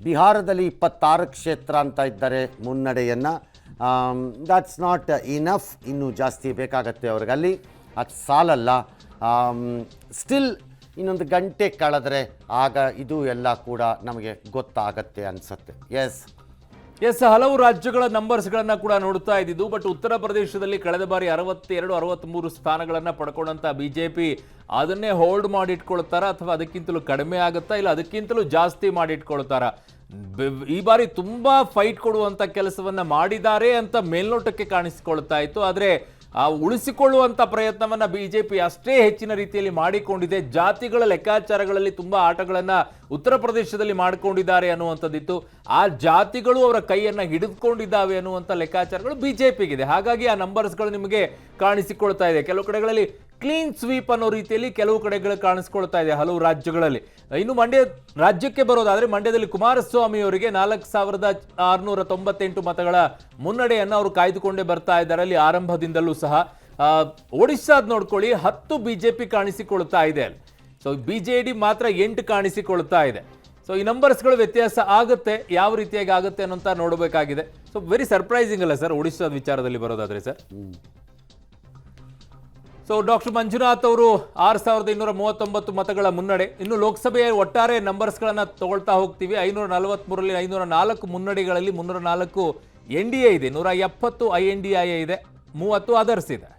ಬಿಹಾರದಲ್ಲಿ 26 ಕ್ಷೇತ್ರ ಅಂತ ಇದ್ದಾರೆ ಮುನ್ನಡೆಯನ್ನು. ದ್ಯಾಟ್ಸ್ ನಾಟ್ ಇನಫ್, ಇನ್ನೂ ಜಾಸ್ತಿ ಬೇಕಾಗತ್ತೆ ಅವ್ರಿಗಲ್ಲಿ, ಅದು ಸಾಲಲ್ಲ. ಸ್ಟಿಲ್ ಇನ್ನೊಂದು ಗಂಟೆ ಕಳೆದ್ರೆ ಆಗ ಇದು ಎಲ್ಲ ಕೂಡ ನಮಗೆ ಗೊತ್ತಾಗತ್ತೆ ಅನಿಸುತ್ತೆ. ಎಸ್, ಹಲವು ರಾಜ್ಯಗಳ ನಂಬರ್ಸ್ಗಳನ್ನು ಕೂಡ ನೋಡ್ತಾ ಇದ್ದಿದ್ದು. ಬಟ್ ಉತ್ತರ ಪ್ರದೇಶದಲ್ಲಿ ಕಳೆದ ಬಾರಿ 62-63 ಸ್ಥಾನಗಳನ್ನು ಪಡ್ಕೊಂಡಂಥ ಬಿಜೆಪಿ ಅದನ್ನೇ ಹೋಲ್ಡ್ ಮಾಡಿಟ್ಕೊಳ್ತಾರ ಅಥವಾ ಅದಕ್ಕಿಂತಲೂ ಕಡಿಮೆ ಆಗುತ್ತಾ, ಇಲ್ಲ ಅದಕ್ಕಿಂತಲೂ ಜಾಸ್ತಿ ಮಾಡಿಟ್ಕೊಳ್ತಾರ? ಈ ಬಾರಿ ತುಂಬಾ ಫೈಟ್ ಕೊಡುವಂತ ಕೆಲಸವನ್ನ ಮಾಡಿದ್ದಾರೆ ಅಂತ ಮೇಲ್ನೋಟಕ್ಕೆ ಕಾಣಿಸಿಕೊಳ್ತಾ ಇತ್ತು. ಆದರೆ ಆ ಉಳಿಸಿಕೊಳ್ಳುವಂತ ಪ್ರಯತ್ನವನ್ನ ಬಿಜೆಪಿ ಅಷ್ಟೇ ಹೆಚ್ಚಿನ ರೀತಿಯಲ್ಲಿ ಮಾಡಿಕೊಂಡಿದೆ. ಜಾತಿಗಳ ಲೆಕ್ಕಾಚಾರಗಳಲ್ಲಿ ತುಂಬಾ ಆಟಗಳನ್ನ ಉತ್ತರ ಪ್ರದೇಶದಲ್ಲಿ ಮಾಡಿಕೊಂಡಿದ್ದಾರೆ ಅನ್ನುವಂಥದ್ದಿತ್ತು. ಆ ಜಾತಿಗಳು ಅವರ ಕೈಯನ್ನ ಹಿಡಿದುಕೊಂಡಿದ್ದಾವೆ ಅನ್ನುವಂಥ ಲೆಕ್ಕಾಚಾರಗಳು ಬಿಜೆಪಿಗಿದೆ. ಹಾಗಾಗಿ ಆ ನಂಬರ್ಸ್ಗಳು ನಿಮಗೆ ಕಾಣಿಸಿಕೊಳ್ತಾ ಇದೆ. ಕೆಲವು ಕಡೆಗಳಲ್ಲಿ ಕ್ಲೀನ್ ಸ್ವೀಪ್ ಅನ್ನೋ ರೀತಿಯಲ್ಲಿ ಕೆಲವು ಕಡೆಗಳು ಕಾಣಿಸ್ಕೊಳ್ತಾ ಇದೆ ಹಲವು ರಾಜ್ಯಗಳಲ್ಲಿ. ಇನ್ನು ಮಂಡ್ಯ ರಾಜ್ಯಕ್ಕೆ ಬರೋದಾದ್ರೆ ಮಂಡ್ಯದಲ್ಲಿ ಕುಮಾರಸ್ವಾಮಿ ಅವರಿಗೆ 4698 ಮತಗಳ ಮುನ್ನಡೆಯನ್ನು ಅವರು ಕಾಯ್ದುಕೊಂಡೇ ಬರ್ತಾ ಇದ್ದಾರೆ. ಅಲ್ಲಿ ಆರಂಭದಿಂದಲೂ ಸಹ ಒಡಿಶಾದ್ ನೋಡ್ಕೊಳ್ಳಿ, 10 ಬಿಜೆಪಿ ಕಾಣಿಸಿಕೊಳ್ತಾ ಇದೆ ಅಲ್ಲಿ. ಸೊ ಬಿಜೆಡಿ ಮಾತ್ರ 8 ಕಾಣಿಸಿಕೊಳ್ತಾ ಇದೆ. ಸೊ ಈ ನಂಬರ್ಸ್ಗಳು ವ್ಯತ್ಯಾಸ ಆಗುತ್ತೆ, ಯಾವ ರೀತಿಯಾಗಿ ಆಗುತ್ತೆ ಅನ್ನೋಂತ ನೋಡಬೇಕಾಗಿದೆ. ಸೊ ವೆರಿ ಸರ್ಪ್ರೈಸಿಂಗ್ ಅಲ್ಲ ಸರ್ ಒಡಿಶಾದ ವಿಚಾರದಲ್ಲಿ ಬರೋದಾದ್ರೆ ಸರ್? ಸೊ ಡಾಕ್ಟರ್ ಮಂಜುನಾಥ್ ಅವರು 6239 ಮತಗಳ ಮುನ್ನಡೆ. ಇನ್ನು ಲೋಕಸಭೆಯ ಒಟ್ಟಾರೆ ನಂಬರ್ಸ್ಗಳನ್ನು ತಗೊಳ್ತಾ ಹೋಗ್ತೀವಿ. 543ರಲ್ಲಿ 504 ಮುನ್ನಡೆಗಳಲ್ಲಿ 304 NDA ಇದೆ, 170 INDIA ಇದೆ, 30 ಅದರ್ಸ್ ಇದೆ.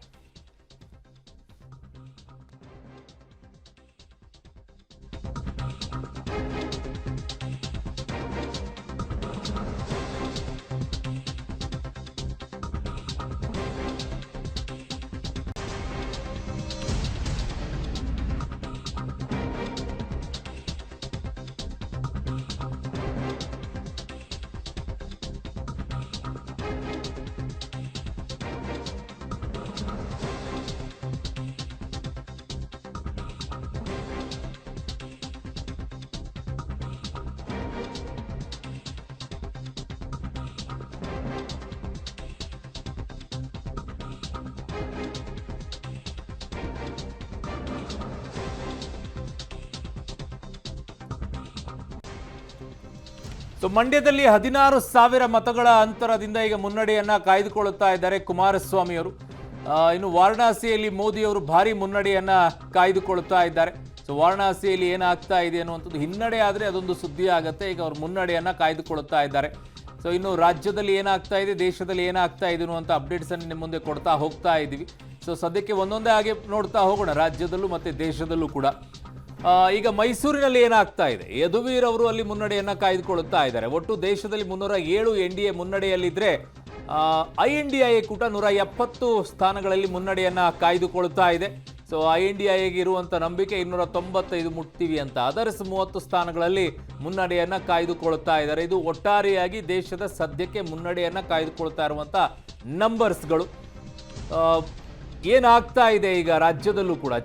ಸೊ ಮಂಡ್ಯದಲ್ಲಿ 16,000 ಮತಗಳ ಅಂತರದಿಂದ ಈಗ ಮುನ್ನಡೆಯನ್ನ ಕಾಯ್ದುಕೊಳ್ಳುತ್ತಾ ಇದ್ದಾರೆ ಕುಮಾರಸ್ವಾಮಿ ಅವರು. ಇನ್ನು ವಾರಣಾಸಿಯಲ್ಲಿ ಮೋದಿ ಅವರು ಭಾರಿ ಮುನ್ನಡೆಯನ್ನ ಕಾಯ್ದುಕೊಳ್ಳುತ್ತಾ ಇದ್ದಾರೆ. ಸೊ ವಾರಣಾಸಿಯಲ್ಲಿ ಏನಾಗ್ತಾ ಇದೆ ಅನ್ನುವಂಥದ್ದು ಹಿನ್ನಡೆ ಆದರೆ ಅದೊಂದು ಸುದ್ದಿ ಆಗುತ್ತೆ. ಈಗ ಅವರು ಮುನ್ನಡೆಯನ್ನ ಕಾಯ್ದುಕೊಳ್ಳುತ್ತಾ ಇದ್ದಾರೆ. ಸೊ ಇನ್ನು ರಾಜ್ಯದಲ್ಲಿ ಏನಾಗ್ತಾ ಇದೆ, ದೇಶದಲ್ಲಿ ಏನಾಗ್ತಾ ಇದೆ ಅನ್ನುವಂಥ ಅಪ್ಡೇಟ್ಸ್ ಅನ್ನು ನಿಮ್ಮ ಮುಂದೆ ಕೊಡ್ತಾ ಹೋಗ್ತಾ ಇದ್ದೀವಿ. ಸೊ ಸದ್ಯಕ್ಕೆ ಒಂದೊಂದೇ ಹಾಗೆ ನೋಡ್ತಾ ಹೋಗೋಣ, ರಾಜ್ಯದಲ್ಲೂ ಮತ್ತೆ ದೇಶದಲ್ಲೂ ಕೂಡ. ಈಗ ಮೈಸೂರಿನಲ್ಲಿ ಏನಾಗ್ತಾ ಇದೆ, ಯದುವೀರ್ ಅವರು ಅಲ್ಲಿ ಮುನ್ನಡೆಯನ್ನ ಕಾಯ್ದುಕೊಳ್ಳುತ್ತಾ ಇದ್ದಾರೆ. ಒಟ್ಟು ದೇಶದಲ್ಲಿ 307 NDA ಮುನ್ನಡೆಯಲ್ಲಿದ್ರೆ INDIA ಕೂಟ 170 ಸ್ಥಾನಗಳಲ್ಲಿ ಮುನ್ನಡೆಯನ್ನ ಕಾಯ್ದುಕೊಳ್ತಾ ಇದೆ. ಸೊ INDIAಗೆ ಇರುವಂತ ನಂಬಿಕೆ 295 ಮುಟ್ತೀವಿ ಅಂತ. ಅದರ್ಸ್ 30 ಸ್ಥಾನಗಳಲ್ಲಿ ಮುನ್ನಡೆಯನ್ನ ಕಾಯ್ದುಕೊಳ್ತಾ ಇದ್ದಾರೆ. ಇದು ಒಟ್ಟಾರೆಯಾಗಿ ದೇಶದ ಸದ್ಯಕ್ಕೆ ಮುನ್ನಡೆಯನ್ನ ಕಾಯ್ದುಕೊಳ್ತಾ ಇರುವಂತ ನಂಬರ್ಸ್ಗಳು. ಏನಾಗ್ತಾ ಇದೆ ಈಗ ರಾಜ್ಯದಲ್ಲೂ ಕೂಡ